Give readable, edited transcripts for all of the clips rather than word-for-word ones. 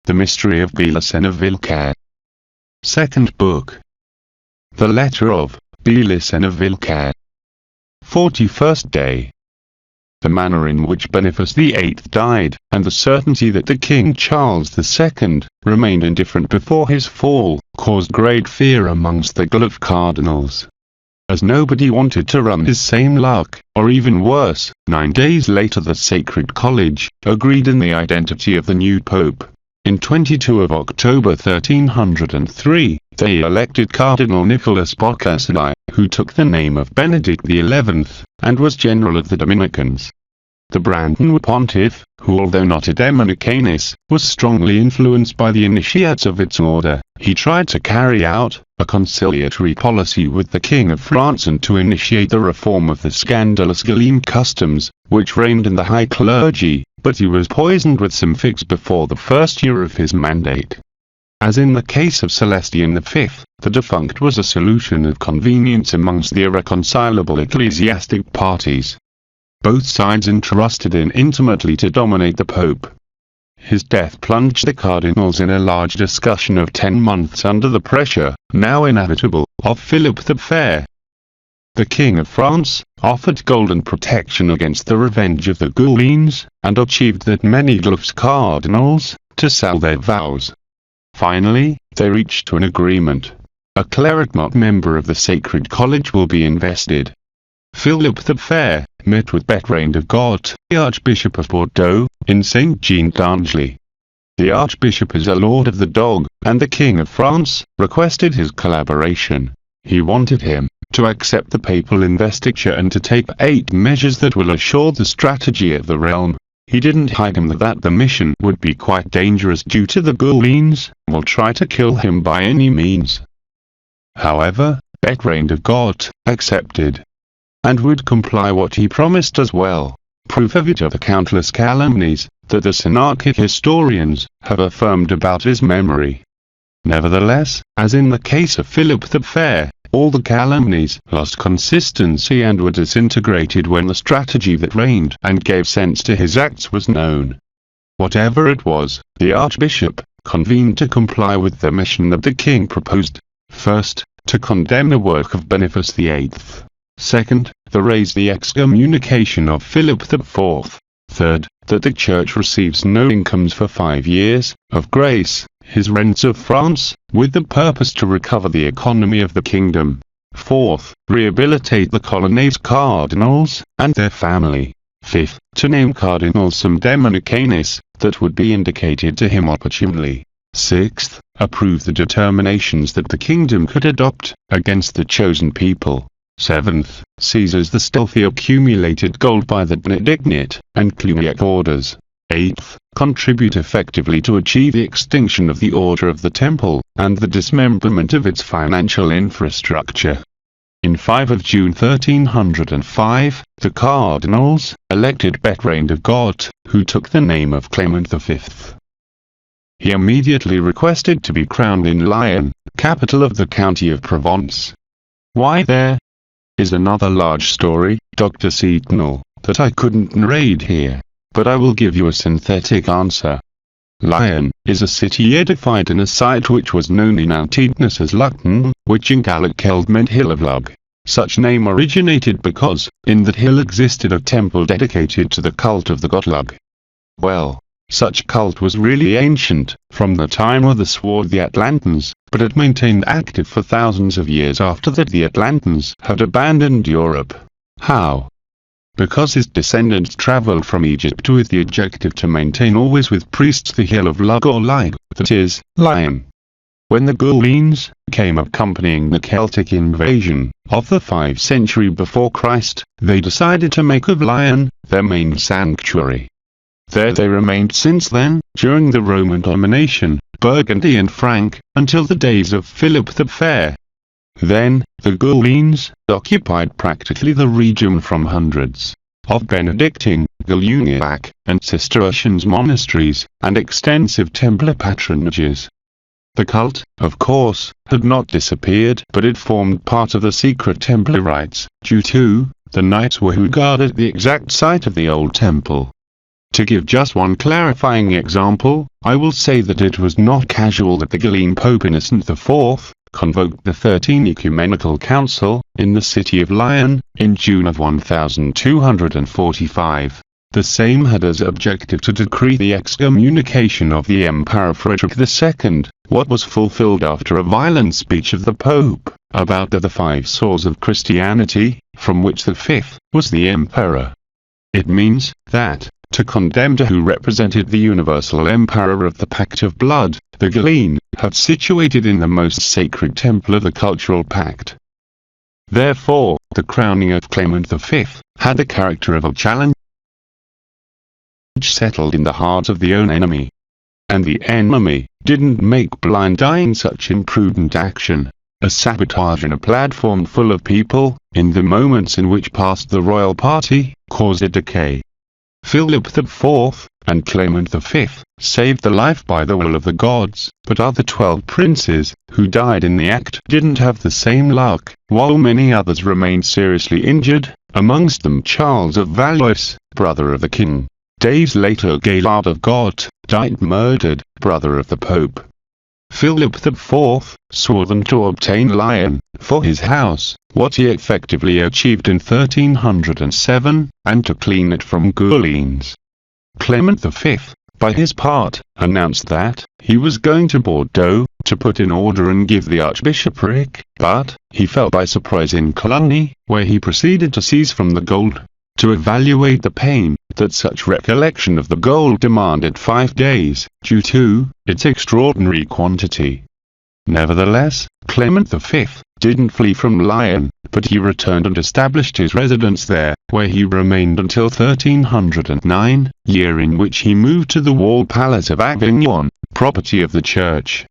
The Mystery of BELICENA VILLCA. Second Book. The Letter of BELICENA VILLCA. 41st Day. The manner in which Boniface VIII died, and the certainty that the King Charles II remained indifferent before his fall, caused great fear amongst the Guelph cardinals. As nobody wanted to run his same luck, or even worse, 9 days later the Sacred College agreed in the identity of the new Pope. In 22 of October 1303, they elected Cardinal Nicholas Boccacci, who took the name of Benedict XI, and was general of the Dominicans. The Brandon pontiff, who although not a Dominicanist, was strongly influenced by the initiates of its order. He tried to carry out a conciliatory policy with the King of France and to initiate the reform of the scandalous Guillem customs, which reigned in the high clergy, but he was poisoned with some figs before the first year of his mandate. As in the case of Celestine V, the defunct was a solution of convenience amongst the irreconcilable ecclesiastic parties. Both sides entrusted him intimately to dominate the Pope. His death plunged the cardinals in a large discussion of 10 months under the pressure, now inevitable, of Philip the Fair. The King of France offered golden protection against the revenge of the Guillens, and achieved that many Guelph's cardinals to sell their vows. Finally, they reached an agreement. A cleric not member of the Sacred College will be invested. Philip the Fair met with Bertrand of Got, the Archbishop of Bordeaux, in Saint-Jean-d'Angely. The Archbishop is a Lord of the Dog, and the King of France requested his collaboration. He wanted him to accept the papal investiture and to take 8 measures that will assure the strategy of the realm. He didn't hide him that the mission would be quite dangerous due to the Guillens will try to kill him by any means. However, Bertrand of Got accepted, and would comply what he promised as well. Proof of it are the countless calumnies that the synarchic historians have affirmed about his memory. Nevertheless, as in the case of Philip the Fair, all the calumnies lost consistency and were disintegrated when the strategy that reigned and gave sense to his acts was known. Whatever it was, the Archbishop convened to comply with the mission that the king proposed. First, to condemn the work of Boniface VIII. Second, to raise the excommunication of Philip IV. Third, that the Church receives no incomes for 5 years of grace, his rents of France, with the purpose to recover the economy of the kingdom. Fourth, rehabilitate the Colonnades cardinals and their family. Fifth, to name cardinals some Dominicanists that would be indicated to him opportunely. Sixth, approve the determinations that the kingdom could adopt against the chosen people. Seventh, seizes the stealthy accumulated gold by the Benedictine and Cluniac orders. Eighth, contribute effectively to achieve the extinction of the Order of the Temple, and the dismemberment of its financial infrastructure. In 5 of June 1305, the cardinals elected Bertrand of Got, who took the name of Clement V. He immediately requested to be crowned in Lyon, capital of the county of Provence. Why there? Is another large story, Dr. Setonal, that I couldn't narrate here, but I will give you a synthetic answer. Lyon is a city edified in a site which was known in antiqueness as Luckton, which in Gaelic meant hill of Lug. Such name originated because, in that hill existed a temple dedicated to the cult of the god Lug. Well, such cult was really ancient, from the time of the Swarthy Atlantans, but it maintained active for thousands of years after that the Atlantans had abandoned Europe. How? Because his descendants travelled from Egypt with the objective to maintain always with priests the hill of Lug or Lig, that is, Lion. When the Guillens came accompanying the Celtic invasion of the 5th century before Christ, they decided to make of Lion their main sanctuary. There they remained since then, during the Roman domination, Burgundy and Frank, until the days of Philip the Fair. Then, the Guillens occupied practically the region from hundreds of Benedictine, Cluniac, and Cistercian monasteries, and extensive Templar patronages. The cult, of course, had not disappeared, but it formed part of the secret Templar rites, due to the knights who guarded the exact site of the old temple. To give just one clarifying example, I will say that it was not casual that the Gallien Pope Innocent IV convoked the 13 Ecumenical Council in the city of Lyon in June of 1245. The same had as objective to decree the excommunication of the Emperor Frederick II, what was fulfilled after a violent speech of the Pope about the 5 sores of Christianity, from which the 5th was the Emperor. It means that, to condemn to who represented the universal Emperor of the Pact of Blood, the Gallien had situated in the most sacred temple of the cultural pact. Therefore, the crowning of Clement V had the character of a challenge settled in the heart of the own enemy. And the enemy didn't make blind eye in such imprudent action. A sabotage in a platform full of people, in the moments in which passed the royal party, caused a decay. Philip IV, and Clement V, saved the life by the will of the gods, but other 12 princes, who died in the act, didn't have the same luck, while many others remained seriously injured, amongst them Charles of Valois, brother of the king. Days later Gaillard of Gort, died murdered, brother of the Pope. Philip IV swore them to obtain Lyon for his house, what he effectively achieved in 1307, and to clean it from Galliens. Clement V, by his part, announced that he was going to Bordeaux to put in order and give the archbishopric, but he fell by surprise in Cluny, where he proceeded to seize from the gold. To evaluate the pain that such recollection of the gold demanded 5 days, due to its extraordinary quantity. Nevertheless, Clement V didn't flee from Lyon, but he returned and established his residence there, where he remained until 1309, year in which he moved to the walled palace of Avignon, property of the church.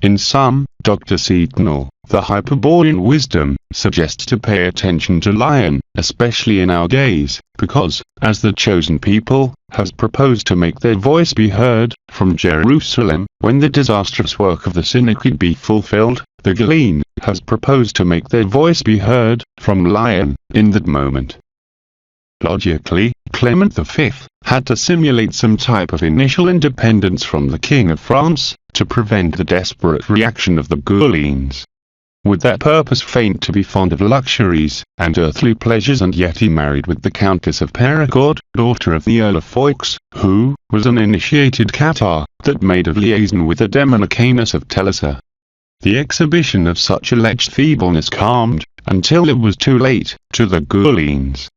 In sum, Dr. Setonal, the Hyperborean wisdom, suggests to pay attention to Lyon, especially in our days, because, as the chosen people, has proposed to make their voice be heard, from Jerusalem, when the disastrous work of the Synod be fulfilled, the Gallien has proposed to make their voice be heard, from Lyon, in that moment. Logically, Clement V had to simulate some type of initial independence from the King of France, to prevent the desperate reaction of the Galliens. With that purpose feigned to be fond of luxuries and earthly pleasures, and yet he married with the Countess of Perigord, daughter of the Earl of Foix, who was an initiated Cathar, that maid of liaison with the Dominicanus of Telesa. The exhibition of such alleged feebleness calmed, until it was too late, to the Galliens.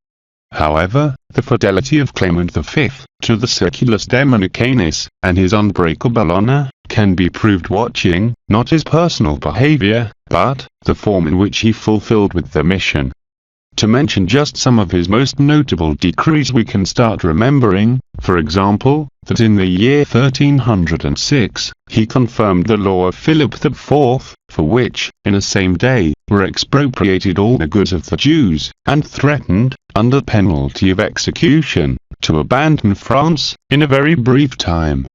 However, the fidelity of Clement V to the Circulus Dominicanus, and his unbreakable honor, can be proved watching, not his personal behavior, but the form in which he fulfilled with the mission. To mention just some of his most notable decrees, we can start remembering, for example, that in the year 1306, he confirmed the law of Philip IV, for which, in a same day, were expropriated all the goods of the Jews, and threatened, under penalty of execution, to abandon France, in a very brief time.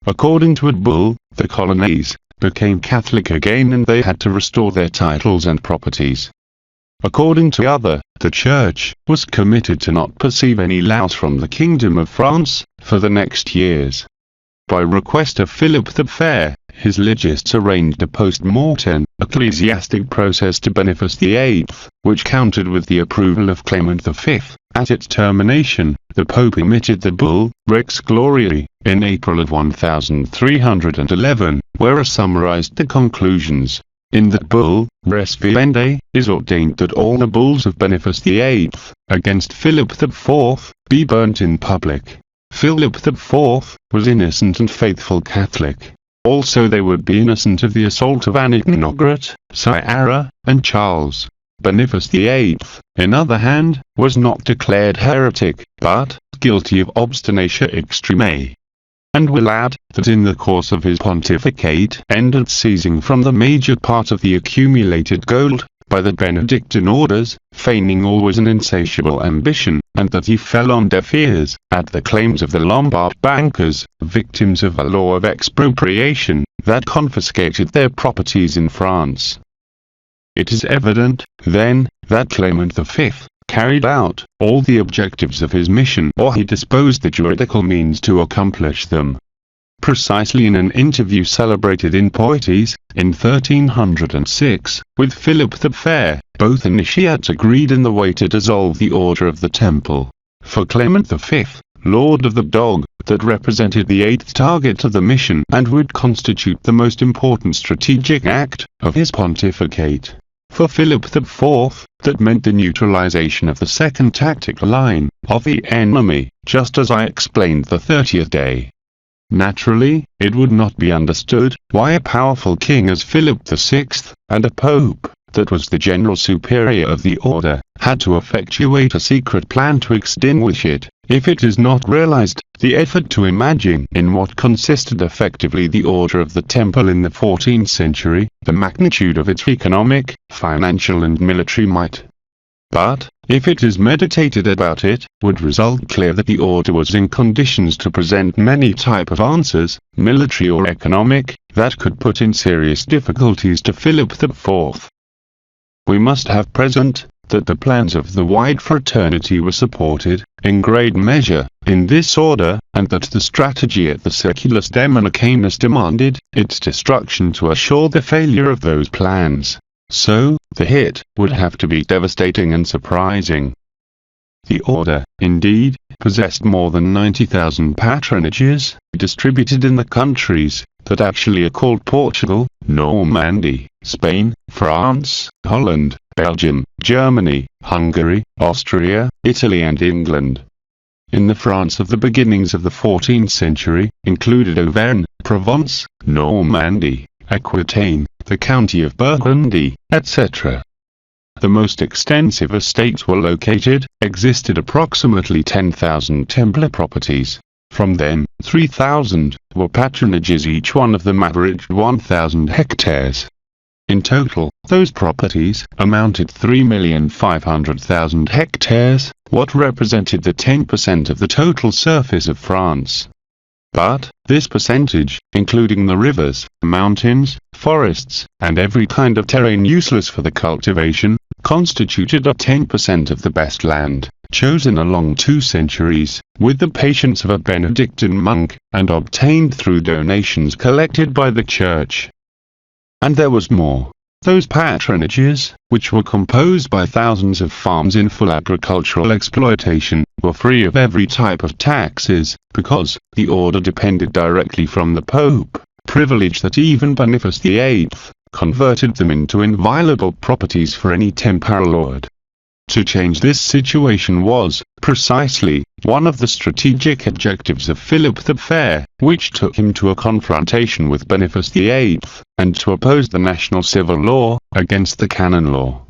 According to a bull, the colonies became Catholic again, and they had to restore their titles and properties. According to the Church was committed to not perceive any loss from the Kingdom of France for the next years. By request of Philip the Fair, his legists arranged a post-mortem ecclesiastic process to Boniface VIII, which countered with the approval of Clement V. At its termination, the Pope emitted the bull, Rex Gloriae, in April of 1311, where are summarized the conclusions. In that bull, Res Vivendi, is ordained that all the bulls of Boniface VIII, against Philip IV, be burnt in public. Philip IV was innocent and faithful Catholic. Also they would be innocent of the assault of Annignograt, Sciarra, and Charles. Boniface VIII, in other hand, was not declared heretic, but guilty of obstinatio extremae. And will add, that in the course of his pontificate ended seizing from the major part of the accumulated gold, by the Benedictine orders, feigning always an insatiable ambition, and that he fell on deaf ears, at the claims of the Lombard bankers, victims of a law of expropriation, that confiscated their properties in France. It is evident, then, that Clement V carried out all the objectives of his mission, or he disposed the juridical means to accomplish them. Precisely in an interview celebrated in Poitiers, in 1306, with Philip the Fair, both initiates agreed in the way to dissolve the order of the Temple. For Clement V, Lord of the Dog, that represented the eighth target of the mission and would constitute the most important strategic act of his pontificate. For Philip IV, that meant the neutralization of the second tactical line of the enemy, just as I explained the 30th day. Naturally, it would not be understood why a powerful king as Philip VI, and a pope, that was the general superior of the order, had to effectuate a secret plan to extinguish it, if it is not realized, the effort to imagine in what consisted effectively the order of the Temple in the 14th century, the magnitude of its economic, financial and military might. But, if it is meditated about, it would result clear that the order was in conditions to present many type of answers, military or economic, that could put in serious difficulties to Philip IV. We must have present that the plans of the wide fraternity were supported, in great measure, in this order, and that the strategy at the Circulus Dominicanus demanded its destruction to assure the failure of those plans. So, the hit would have to be devastating and surprising. The order, indeed, possessed more than 90,000 patronages, distributed in the countries that actually are called Portugal, Normandy, Spain, France, Holland, Belgium, Germany, Hungary, Austria, Italy and England. In the France of the beginnings of the 14th century, included Auvergne, Provence, Normandy, Aquitaine, the county of Burgundy, etc. The most extensive estates were located, existed approximately 10,000 Templar properties. From them, 3,000 were patronages, each one of them averaged 1,000 hectares. In total, those properties amounted 3,500,000 hectares, what represented the 10% of the total surface of France. But, this percentage, including the rivers, mountains, forests, and every kind of terrain useless for the cultivation, constituted a 10% of the best land, chosen along 2 centuries, with the patience of a Benedictine monk, and obtained through donations collected by the Church. And there was more. Those patronages, which were composed by thousands of farms in full agricultural exploitation, were free of every type of taxes, because the order depended directly from the Pope, privilege that even Boniface VIII converted them into inviolable properties for any temporal lord. To change this situation was, precisely, one of the strategic objectives of Philip the Fair, which took him to a confrontation with Boniface VIII, and to oppose the national civil law, against the canon law.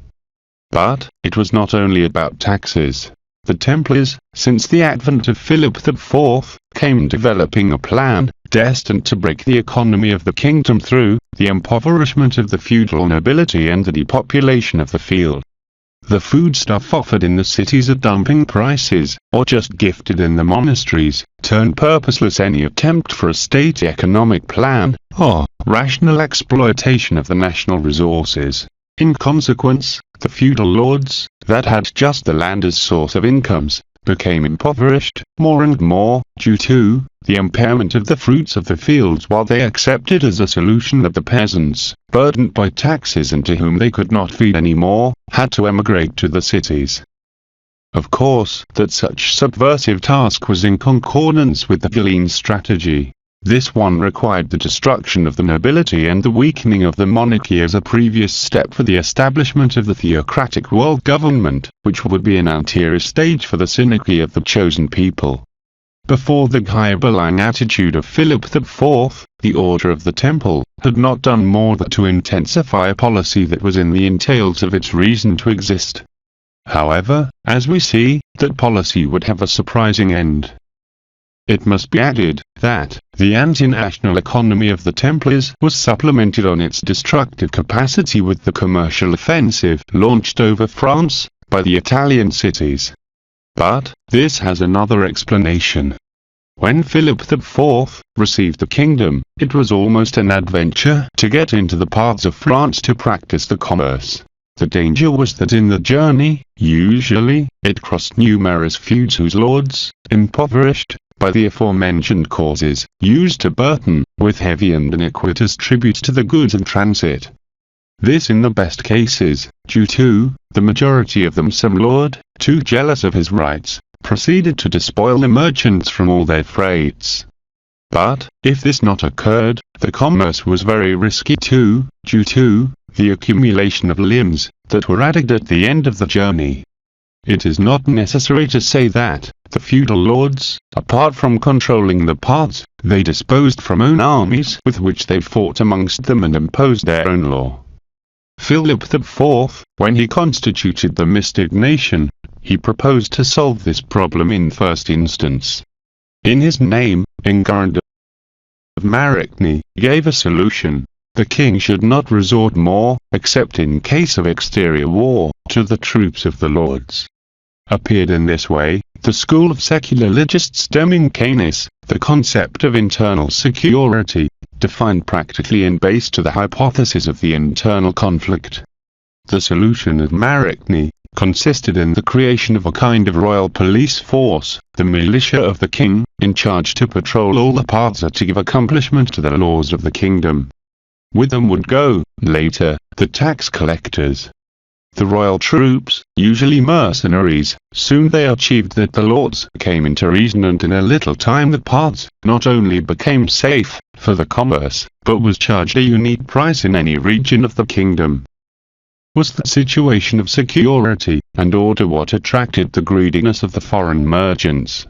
But, it was not only about taxes. The Templars, since the advent of Philip IV, came developing a plan, destined to break the economy of the kingdom through the impoverishment of the feudal nobility and the depopulation of the field. The foodstuff offered in the cities at dumping prices, or just gifted in the monasteries, turned purposeless any attempt for a state economic plan, or rational exploitation of the national resources. In consequence, the feudal lords, that had just the land as source of incomes, became impoverished, more and more, due to the impairment of the fruits of the fields, while they accepted as a solution that the peasants, burdened by taxes and to whom they could not feed any more, had to emigrate to the cities. Of course, that such subversive task was in concordance with the Ghibeline strategy. This one required the destruction of the nobility and the weakening of the monarchy as a previous step for the establishment of the theocratic world government, which would be an anterior stage for the synarchy of the chosen people. Before the Ghibeline attitude of Philip IV, the Order of the Temple had not done more than to intensify a policy that was in the entails of its reason to exist. However, as we see, that policy would have a surprising end. It must be added that the anti-national economy of the Templars was supplemented on its destructive capacity with the commercial offensive launched over France by the Italian cities. But this has another explanation. When Philip IV received the kingdom, it was almost an adventure to get into the paths of France to practice the commerce. The danger was that in the journey, usually, it crossed numerous feuds whose lords, impoverished by the aforementioned causes, used to burden with heavy and iniquitous tributes to the goods in transit. This in the best cases, due to the majority of them some lord, too jealous of his rights, proceeded to despoil the merchants from all their freights. But, if this not occurred, the commerce was very risky too, due to the accumulation of limbs that were added at the end of the journey. It is not necessary to say that the feudal lords, apart from controlling the parts, they disposed from own armies with which they fought amongst them and imposed their own law. Philip IV, when he constituted the mystic nation, he proposed to solve this problem in first instance. In his name, Ingard of Marigny gave a solution. The king should not resort more, except in case of exterior war, to the troops of the lords. Appeared in this way, the school of secular logists Dominicanis, the concept of internal security, defined practically and based to the hypothesis of the internal conflict. The solution of Marigny consisted in the creation of a kind of royal police force, the militia of the king, in charge to patrol all the paths to give accomplishment to the laws of the kingdom. With them would go, later, the tax collectors. The royal troops, usually mercenaries, soon they achieved that the lords came into reason, and in a little time the paths not only became safe for the commerce, but was charged a unique price in any region of the kingdom. Was the situation of security and order what attracted the greediness of the foreign merchants?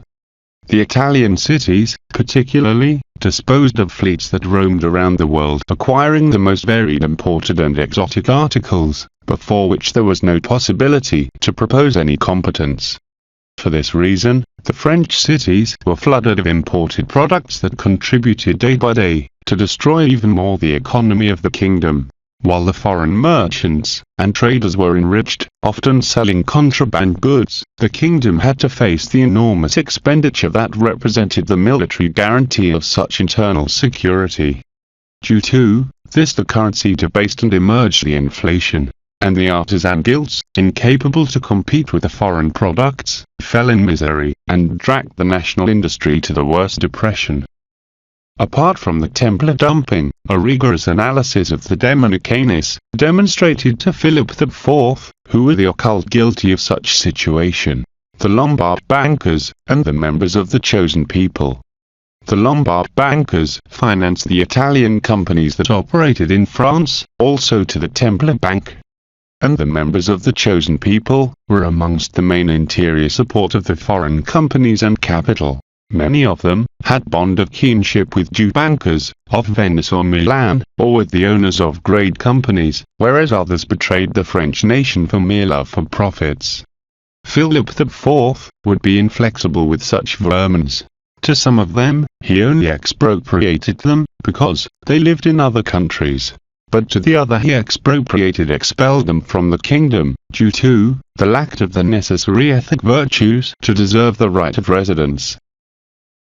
The Italian cities, particularly, disposed of fleets that roamed around the world, acquiring the most varied imported and exotic articles, but for which there was no possibility to propose any competence. For this reason, the French cities were flooded of imported products that contributed day by day to destroy even more the economy of the kingdom, while the foreign merchants and traders were enriched, often selling contraband goods. The kingdom had to face the enormous expenditure that represented the military guarantee of such internal security. Due to this, the currency debased and emerged the inflation, and the artisan guilds, incapable to compete with the foreign products, fell in misery, and dragged the national industry to the worst depression. Apart from the Templar dumping, a rigorous analysis of the Dominicanis demonstrated to Philip IV, who were the occult guilty of such situation, the Lombard bankers, and the members of the chosen people. The Lombard bankers financed the Italian companies that operated in France, also to the Templar Bank. And the members of the chosen people were amongst the main interior support of the foreign companies and capital. Many of them had bond of kinship with Jew bankers of Venice or Milan, or with the owners of great companies, whereas others betrayed the French nation for mere love for profits. Philip IV would be inflexible with such vermins. To some of them, he only expropriated them, because they lived in other countries. But to the other he expelled them from the kingdom, due to the lack of the necessary ethic virtues to deserve the right of residence.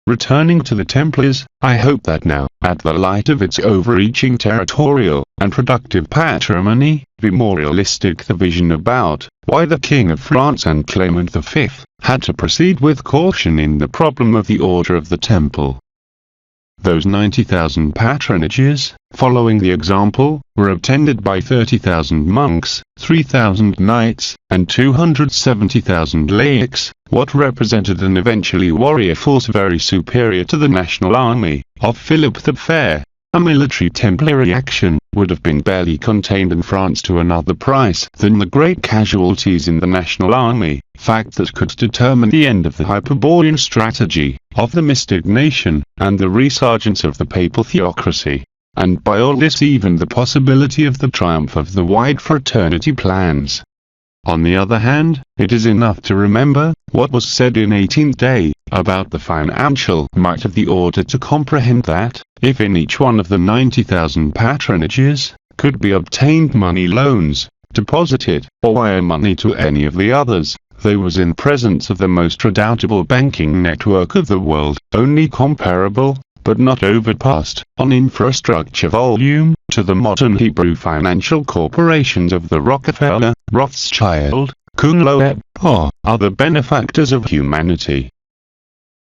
Returning to the Templars, I hope that now, at the light of its overreaching territorial and productive patrimony, be more realistic the vision about why the King of France and Clement V had to proceed with caution in the problem of the Order of the Temple. Those 90,000 patronages, following the example, were attended by 30,000 monks, 3,000 knights, and 270,000 laics, what represented an eventually warrior force very superior to the national army of Philip the Fair. A military Templar reaction would have been barely contained in France to another price than the great casualties in the national army, fact that could determine the end of the Hyperborean strategy of the mystic nation, and the resurgence of the papal theocracy, and by all this even the possibility of the triumph of the wide fraternity plans. On the other hand, it is enough to remember what was said in 18th Day about the financial might of the order to comprehend that, if in each one of the 90,000 patronages could be obtained money loans, deposited, or wire money to any of the others, they was in presence of the most redoubtable banking network of the world, only comparable, but not overpassed, on infrastructure volume, to the modern Hebrew financial corporations of the Rockefeller, Rothschild, Loeb, or other benefactors of humanity.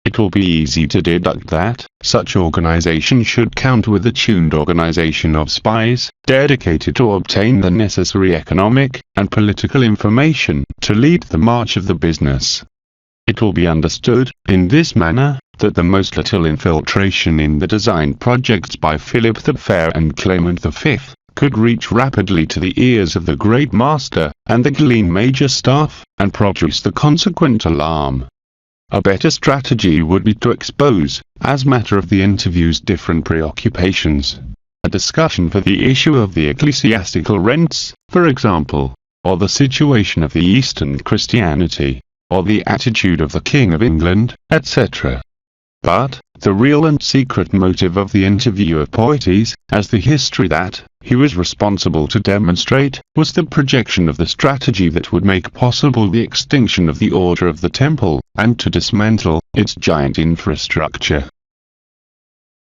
It will be easy to deduct that such organizations should count with a tuned organization of spies, dedicated to obtain the necessary economic and political information to lead the march of the business. It will be understood, in this manner, that the most little infiltration in the design projects by Philip the Fair and Clement V could reach rapidly to the ears of the Great Master and the Glean Major Staff, and produce the consequent alarm. A better strategy would be to expose, as matter of the interview's different preoccupations, a discussion for the issue of the ecclesiastical rents, for example, or the situation of the Eastern Christianity, or the attitude of the King of England, etc. But the real and secret motive of the interview of Poetes, as the history that he was responsible to demonstrate, was the projection of the strategy that would make possible the extinction of the Order of the Temple, and to dismantle its giant infrastructure.